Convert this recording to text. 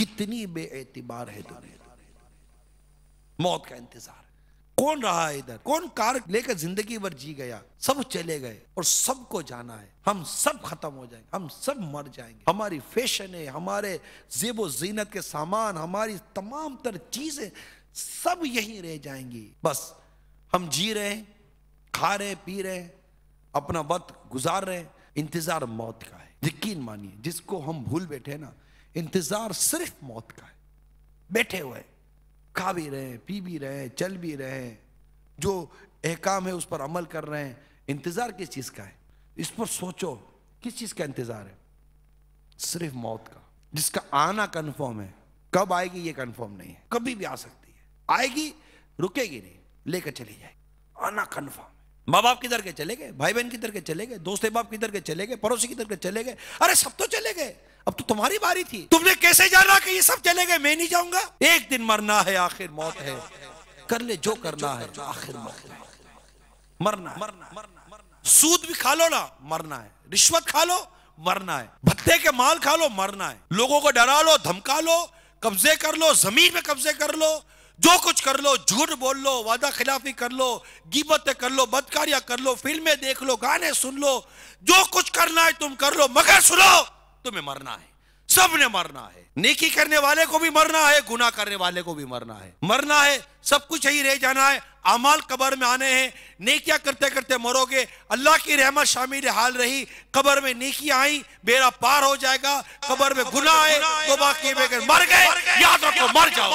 कितनी बेएतिबार है दुनिया। मौत का इंतजार। कौन रहा है इधर? कौन कार लेकर जिंदगी भर जी गया? सब चले गए और सबको जाना है। हम सब खत्म हो जाएंगे, हम सब मर जाएंगे। हमारी फैशन है, हमारे जेबो जीनत के सामान, हमारी तमाम तर चीजें सब यहीं रह जाएंगी। बस हम जी रहे हैं, खा रहे, पी रहे, अपना वक्त गुजार रहे। इंतजार मौत का है। यकीन मानिए, जिसको हम भूल बैठे ना, इंतजार सिर्फ मौत का है। बैठे हुए खा भी रहे हैं, पी भी रहे हैं, चल भी रहे हैं, जो अहकाम है उस पर अमल कर रहे हैं। इंतजार किस चीज का है? इस पर सोचो, किस चीज का इंतजार है? सिर्फ मौत का, जिसका आना कंफर्म है। कब आएगी ये कंफर्म नहीं है, कभी भी आ सकती है। आएगी, रुकेगी नहीं, लेकर चली जाएगी। आना कंफर्म। माँ बाप किधर के चले गए, भाई बहन किधर के चले गए, दोस्त बाप किधर के चले गए, पड़ोसी किधर के चले गए। अरे सब तो चले गए, अब तो तुम्हारी बारी थी। तुमने कैसे जाना कि ये सब चले गए, मैं नहीं जाऊंगा? एक दिन मरना है, आखिर मौत है। कर ले जो करना है, आखिर मौत है। मरना है। सूद भी खा लो ना, मरना है। रिश्वत खा लो, मरना है। भत्ते के माल खा लो, मरना है। लोगों को डरा लो, धमका लो, कब्जे कर लो, जमीन में कब्जे कर लो, जो कुछ कर लो, झूठ बोल लो, वादा खिलाफी कर लो, गिबतें कर लो, बदकारियां कर लो, फिल्में देख लो, गाने सुन लो, जो कुछ करना है तुम कर लो, मगर सुनो, तुम्हें मरना है। सबने मरना है। नेकी करने वाले को भी मरना है, गुनाह करने वाले को भी मरना है। मरना है, सब कुछ यही रह जाना है। अमाल कब्र में आने हैं, नेकियां करते करते मरोगे। अल्लाह की रहमत शामिल हाल रही, कब्र में नेकियां आई, बेड़ा पार हो जाएगा। कब्र में गुनाह है, तौबा किए बगैर मर गए, याद रखो मर जाओ।